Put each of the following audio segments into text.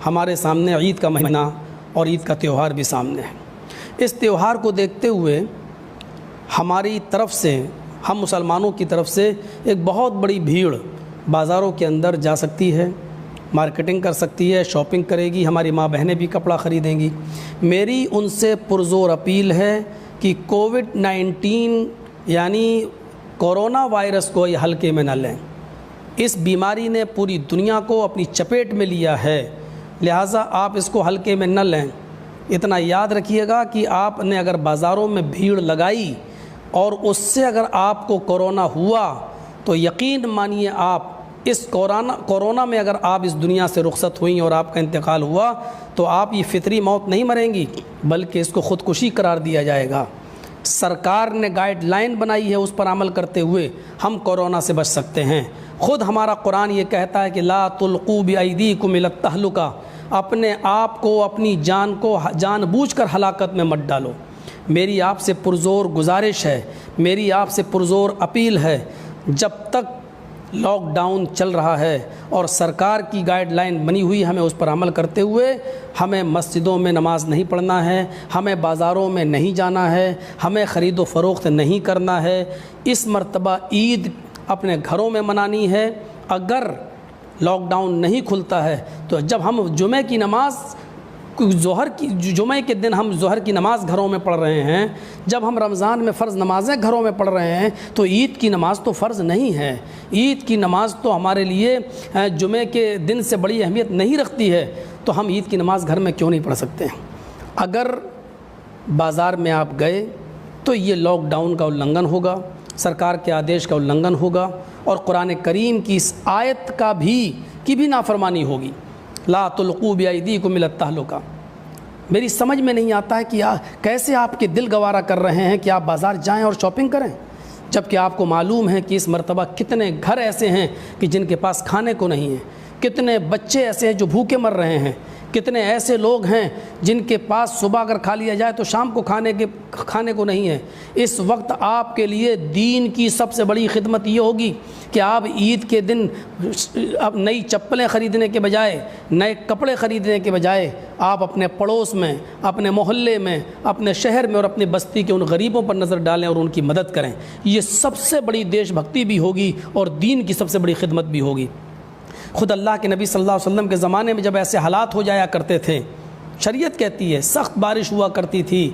ہمارے سامنے عید کا مہینہ اور عید کا تہوار بھی سامنے ہے۔ اس تہوار کو دیکھتے ہوئے ہماری طرف سے، ہم مسلمانوں کی طرف سے ایک بہت بڑی بھیڑ بازاروں کے اندر جا سکتی ہے، مارکیٹنگ کر سکتی ہے، شاپنگ کرے گی، ہماری ماں بہنیں بھی کپڑا خریدیں گی۔ میری ان سے پرزور اپیل ہے کہ کووڈ-19 یعنی کورونا وائرس کو یہ ہلکے میں نہ لیں۔ اس بیماری نے پوری دنیا کو اپنی چپیٹ میں لیا ہے، لہٰذا آپ اس کو ہلکے میں نہ لیں۔ اتنا یاد رکھیے گا کہ آپ نے اگر بازاروں میں بھیڑ لگائی اور اس سے اگر آپ کو کورونا ہوا تو یقین مانیے آپ اس کورونا میں اگر آپ اس دنیا سے رخصت ہوئیں اور آپ کا انتقال ہوا تو آپ یہ فطری موت نہیں مریں گی، بلکہ اس کو خودکشی قرار دیا جائے گا۔ سرکار نے گائیڈ لائن بنائی ہے، اس پر عمل کرتے ہوئے ہم کورونا سے بچ سکتے ہیں۔ خود ہمارا قرآن یہ کہتا ہے کہ لا تلقوا بایدیکم الی التہلکہ، اپنے آپ کو، اپنی جان کو جان بوجھ کر ہلاکت میں مت ڈالو۔ میری آپ سے پرزور گزارش ہے، میری آپ سے پرزور اپیل ہے، جب تک لاک ڈاؤن چل رہا ہے اور سرکار کی گائیڈ لائن بنی ہوئی، ہمیں اس پر عمل کرتے ہوئے ہمیں مسجدوں میں نماز نہیں پڑھنا ہے، ہمیں بازاروں میں نہیں جانا ہے، ہمیں خرید و فروخت نہیں کرنا ہے۔ اس مرتبہ عید اپنے گھروں میں منانی ہے۔ اگر لاک ڈاؤن نہیں کھلتا ہے تو جب ہم جمعہ کے دن ہم ظہر کی نماز گھروں میں پڑھ رہے ہیں، جب ہم رمضان میں فرض نمازیں گھروں میں پڑھ رہے ہیں تو عید کی نماز تو فرض نہیں ہے۔ عید کی نماز تو ہمارے لیے جمعے کے دن سے بڑی اہمیت نہیں رکھتی ہے، تو ہم عید کی نماز گھر میں کیوں نہیں پڑھ سکتے ہیں؟ اگر بازار میں آپ گئے تو یہ لاک ڈاؤن کا النگھن ہوگا، سرکار کے آدیش کا النگھن ہوگا اور قرآن کریم کی اس آیت کی بھی نافرمانی ہوگی، لا تلقوا بایدیکم الی التہلکہ۔ میری سمجھ میں نہیں آتا ہے کہ کیسے آپ کے دل گوارا کر رہے ہیں کہ آپ بازار جائیں اور شاپنگ کریں، جبکہ آپ کو معلوم ہے کہ اس مرتبہ کتنے گھر ایسے ہیں کہ جن کے پاس کھانے کو نہیں ہے، کتنے بچے ایسے ہیں جو بھوکے مر رہے ہیں، کتنے ایسے لوگ ہیں جن کے پاس صبح اگر کھا لیا جائے تو شام کو کھانے کو نہیں ہے۔ اس وقت آپ کے لیے دین کی سب سے بڑی خدمت یہ ہوگی کہ آپ عید کے دن اب نئی چپلیں خریدنے کے بجائے، نئے کپڑے خریدنے کے بجائے آپ اپنے پڑوس میں، اپنے محلے میں، اپنے شہر میں اور اپنی بستی کے ان غریبوں پر نظر ڈالیں اور ان کی مدد کریں۔ یہ سب سے بڑی دیش بھکتی بھی ہوگی اور دین کی سب سے بڑی خدمت بھی ہوگی۔ خود اللہ کے نبی صلی اللہ علیہ وسلم کے زمانے میں جب ایسے حالات ہو جایا کرتے تھے، شریعت کہتی ہے سخت بارش ہوا کرتی تھی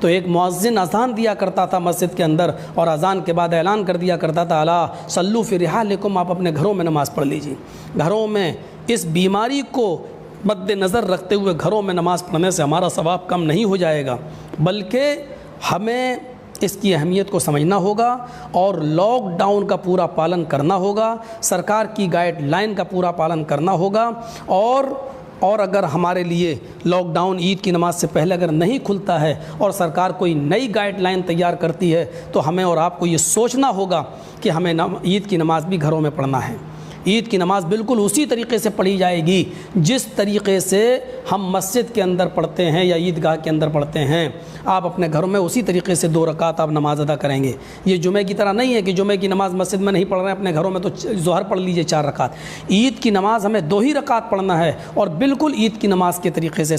تو ایک مؤذن اذان دیا کرتا تھا مسجد کے اندر، اور اذان کے بعد اعلان کر دیا کرتا تھا الا صلوا فی رحالکم، آپ اپنے گھروں میں نماز پڑھ لیجیے۔ گھروں میں اس بیماری کو مد نظر رکھتے ہوئے گھروں میں نماز پڑھنے سے ہمارا ثواب کم نہیں ہو جائے گا، بلکہ ہمیں اس کی اہمیت کو سمجھنا ہوگا اور لاک ڈاؤن کا پورا پالن کرنا ہوگا، سرکار کی گائیڈ لائن کا پورا پالن کرنا ہوگا، اور اگر ہمارے لیے لاک ڈاؤن عید کی نماز سے پہلے اگر نہیں کھلتا ہے اور سرکار کوئی نئی گائیڈ لائن تیار کرتی ہے تو ہمیں اور آپ کو یہ سوچنا ہوگا کہ ہمیں عید کی نماز بھی گھروں میں پڑھنا ہے۔ عید کی نماز بالکل اسی طریقے سے پڑھی جائے گی جس طریقے سے ہم مسجد کے اندر پڑھتے ہیں یا عیدگاہ کے اندر پڑھتے ہیں۔ آپ اپنے گھروں میں اسی طریقے سے 2 رکعت آپ نماز ادا کریں گے۔ یہ جمعہ کی طرح نہیں ہے کہ جمعہ کی نماز مسجد میں نہیں پڑھ رہے ہیں، اپنے گھروں میں تو ظہر پڑھ لیجئے 4 رکعت۔ عید کی نماز ہمیں 2 ہی رکعت پڑھنا ہے، اور بالکل عید کی نماز کے طریقے سے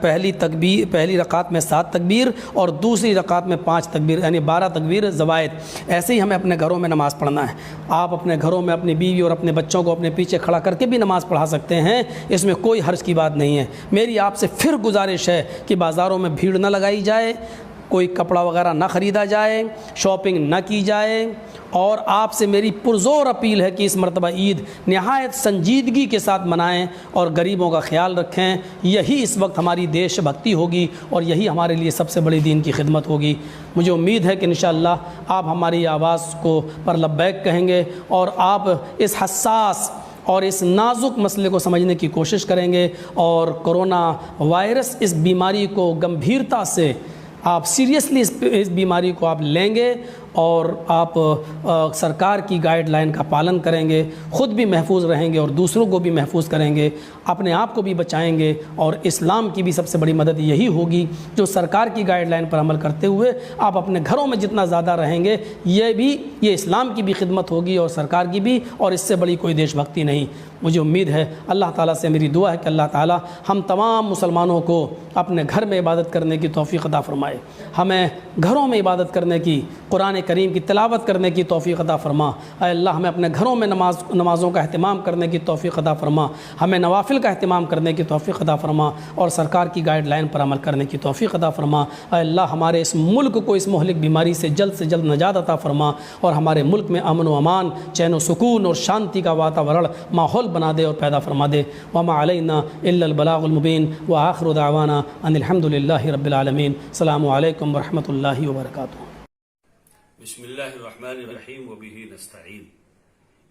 پہلی رکعت میں 7 تکبیر اور دوسری رکعت میں 5 تکبیر، یعنی 12 تکبیر زوائد۔ ایسے ہی ہمیں اپنے گھروں میں نماز پڑھنا ہے۔ آپ اپنے گھروں میں اپنی بیوی اور اپنے بچوں کو اپنے پیچھے کھڑا کر کے بھی نماز پڑھا سکتے ہیں، اس میں کوئی حرج کی بات نہیں ہے۔ میری آپ سے پھر گزارش ہے کہ بازاروں میں بھیڑ نہ لگائی جائے، کوئی کپڑا وغیرہ نہ خریدا جائے، شاپنگ نہ کی جائے، اور آپ سے میری پرزور اپیل ہے کہ اس مرتبہ عید نہایت سنجیدگی کے ساتھ منائیں اور غریبوں کا خیال رکھیں۔ یہی اس وقت ہماری دیش بھکتی ہوگی اور یہی ہمارے لیے سب سے بڑی دین کی خدمت ہوگی۔ مجھے امید ہے کہ انشاءاللہ آپ ہماری آواز کو پر لبیک کہیں گے اور آپ اس حساس اور اس نازک مسئلے کو سمجھنے کی کوشش کریں گے، اور کورونا وائرس اس بیماری کو گمبھیرتا سے آپ سیریسلی اس بیماری کو آپ لیں گے اور آپ سرکار کی گائیڈ لائن کا پالن کریں گے، خود بھی محفوظ رہیں گے اور دوسروں کو بھی محفوظ کریں گے، اپنے آپ کو بھی بچائیں گے، اور اسلام کی بھی سب سے بڑی مدد یہی ہوگی جو سرکار کی گائیڈ لائن پر عمل کرتے ہوئے آپ اپنے گھروں میں جتنا زیادہ رہیں گے، یہ اسلام کی بھی خدمت ہوگی اور سرکار کی بھی، اور اس سے بڑی کوئی دیش بھکتی نہیں۔ مجھے امید ہے، اللہ تعالیٰ سے میری دعا ہے کہ اللہ تعالیٰ ہم تمام مسلمانوں کو اپنے گھر میں عبادت کرنے کی توفیق عطا فرمائے، ہمیں گھروں میں عبادت کرنے کی، قرآن کریم کی تلاوت کرنے کی توفیق عطا فرما۔ اے اللہ ہمیں اپنے گھروں میں نمازوں کا اہتمام کرنے کی توفیق عطا فرما، ہمیں نوافل کا اہتمام کرنے کی توفیق عطا فرما، اور سرکار کی گائیڈ لائن پر عمل کرنے کی توفیق عطا فرما۔ اے اللہ ہمارے اس ملک کو اس مہلک بیماری سے جلد نجات عطا فرما، اور ہمارے ملک میں امن و امان، چین و سکون اور شانتی کا واتاورن ماحول بنا دے اور پیدا فرما دے۔ وما علینا الا البلاغ المبین، وآخر دعوانا ان الحمد للہ رب العالمین۔ السلام علیکم ورحمۃ اللہ وبرکاتہ۔ بسم اللہ الرحمن الرحیم وبہ نستعین۔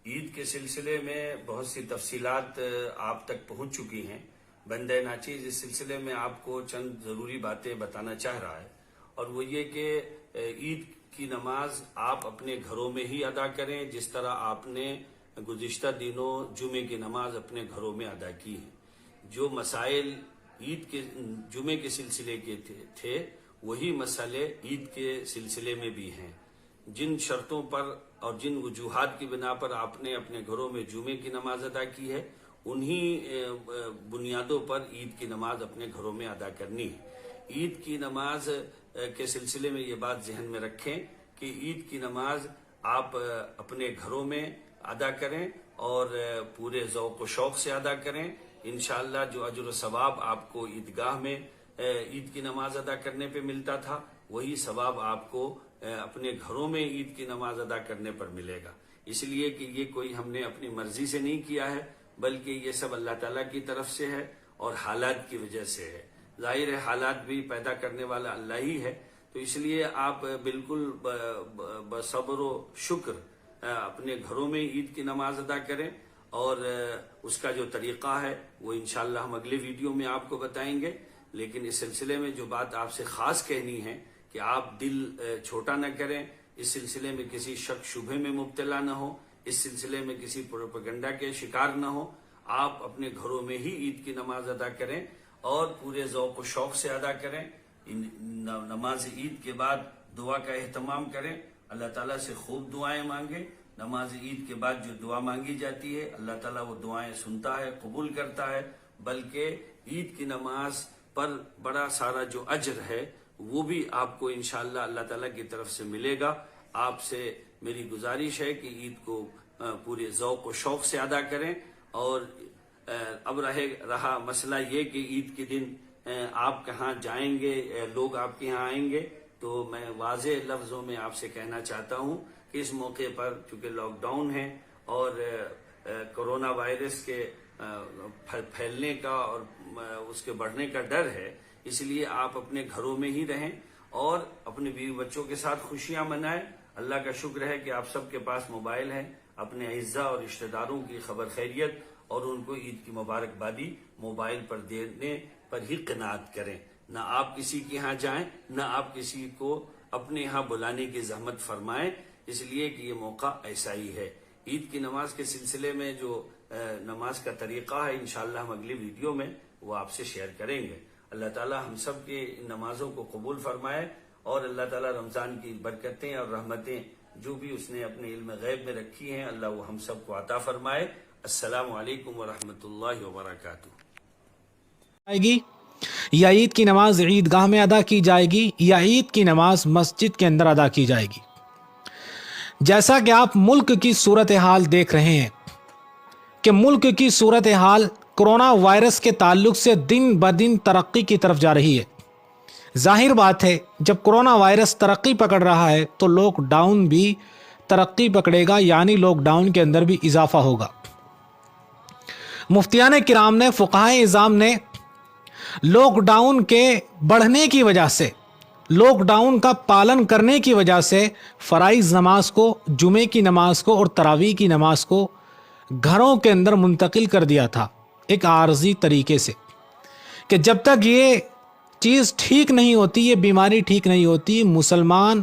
عید کے سلسلے میں بہت سی تفصیلات آپ تک پہنچ چکی ہیں۔ بندہ ناچیز اس سلسلے میں آپ کو چند ضروری باتیں بتانا چاہ رہا ہے، اور وہ یہ کہ عید کی نماز آپ اپنے گھروں میں ہی ادا کریں، جس طرح آپ نے گزشتہ دنوں جمعے کی نماز اپنے گھروں میں ادا کی ہے۔ جو مسائل عید کے جمعے کے سلسلے کے تھے وہی مسئلے عید کے سلسلے میں بھی ہیں۔ جن شرطوں پر اور جن وجوہات کی بنا پر آپ نے اپنے گھروں میں جمعے کی نماز ادا کی ہے، انہی بنیادوں پر عید کی نماز اپنے گھروں میں ادا کرنی ہے۔ عید کی نماز کے سلسلے میں یہ بات ذہن میں رکھیں کہ عید کی نماز آپ اپنے گھروں میں ادا کریں اور پورے ذوق و شوق سے ادا کریں۔ انشاءاللہ جو اجر و ثواب آپ کو عیدگاہ میں عید کی نماز ادا کرنے پہ ملتا تھا، وہی ثواب آپ کو اپنے گھروں میں عید کی نماز ادا کرنے پر ملے گا۔ اس لیے کہ یہ کوئی ہم نے اپنی مرضی سے نہیں کیا ہے، بلکہ یہ سب اللہ تعالیٰ کی طرف سے ہے اور حالات کی وجہ سے ہے۔ ظاہر ہے حالات بھی پیدا کرنے والا اللہ ہی ہے، تو اس لیے آپ بالکل بصبر و شکر اپنے گھروں میں عید کی نماز ادا کریں، اور اس کا جو طریقہ ہے وہ انشاءاللہ ہم اگلے ویڈیو میں آپ کو بتائیں گے۔ لیکن اس سلسلے میں جو بات آپ سے خاص کہنی ہے کہ آپ دل چھوٹا نہ کریں، اس سلسلے میں کسی شک شبہ میں مبتلا نہ ہو، اس سلسلے میں کسی پروپیگنڈا کے شکار نہ ہو۔ آپ اپنے گھروں میں ہی عید کی نماز ادا کریں اور پورے ذوق و شوق سے ادا کریں۔ نماز عید کے بعد دعا کا اہتمام کریں، اللہ تعالیٰ سے خوب دعائیں مانگیں۔ نماز عید کے بعد جو دعا مانگی جاتی ہے اللہ تعالیٰ وہ دعائیں سنتا ہے، قبول کرتا ہے، بلکہ عید کی نماز پر بڑا سارا جو اجر ہے وہ بھی آپ کو انشاءاللہ اللہ تعالیٰ کی طرف سے ملے گا۔ آپ سے میری گزارش ہے کہ عید کو پورے ذوق و شوق سے ادا کریں، اور اب رہا مسئلہ یہ کہ عید کے دن آپ کہاں جائیں گے، لوگ آپ کے یہاں آئیں گے، تو میں واضح لفظوں میں آپ سے کہنا چاہتا ہوں کہ اس موقع پر چونکہ لاک ڈاؤن ہے اور کرونا وائرس کے پھیلنے کا اور اس کے بڑھنے کا ڈر ہے، اس لیے آپ اپنے گھروں میں ہی رہیں اور اپنے بیوی بچوں کے ساتھ خوشیاں منائیں۔ اللہ کا شکر ہے کہ آپ سب کے پاس موبائل ہیں، اپنے اعزاء اور رشتہ داروں کی خبر خیریت اور ان کو عید کی مبارکبادی موبائل پر دینے پر ہی قناعت کریں۔ نہ آپ کسی کے ہاں جائیں، نہ آپ کسی کو اپنے ہاں بلانے کی زحمت فرمائیں، اس لیے کہ یہ موقع ایسا ہی ہے۔ عید کی نماز کے سلسلے میں جو نماز کا طریقہ ہے انشاءاللہ ہم اگلی ویڈیو میں وہ آپ سے شیئر کریں گے۔ اللہ تعالیٰ ہم سب کے ان نمازوں کو قبول فرمائے، اور اللہ تعالیٰ رمضان کی برکتیں اور رحمتیں جو بھی اس نے اپنے علم غیب میں رکھی ہیں اللہ وہ ہم سب کو عطا فرمائے۔ السلام علیکم ورحمۃ اللہ وبرکاتہ۔ یا عید کی نماز عیدگاہ میں ادا کی جائے گی یا عید کی نماز مسجد کے اندر ادا کی جائے گی؟ جیسا کہ آپ ملک کی صورتحال دیکھ رہے ہیں کہ ملک کی صورتحال کرونا وائرس کے تعلق سے دن بدن ترقی کی طرف جا رہی ہے۔ ظاہر بات ہے جب کرونا وائرس ترقی پکڑ رہا ہے تو لاک ڈاؤن بھی ترقی پکڑے گا، یعنی لاک ڈاؤن کے اندر بھی اضافہ ہوگا۔ مفتیان کرام نے، فقہائے اعظام نے لاک ڈاؤن کے بڑھنے کی وجہ سے، لاک ڈاؤن کا پالن کرنے کی وجہ سے فرائض نماز کو، جمعے کی نماز کو اور تراویح کی نماز کو گھروں کے اندر منتقل کر دیا تھا ایک عارضی طریقے سے، کہ جب تک یہ چیز ٹھیک نہیں ہوتی، یہ بیماری ٹھیک نہیں ہوتی، مسلمان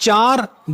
4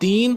3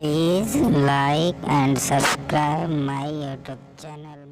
Please like and subscribe my YouTube channel.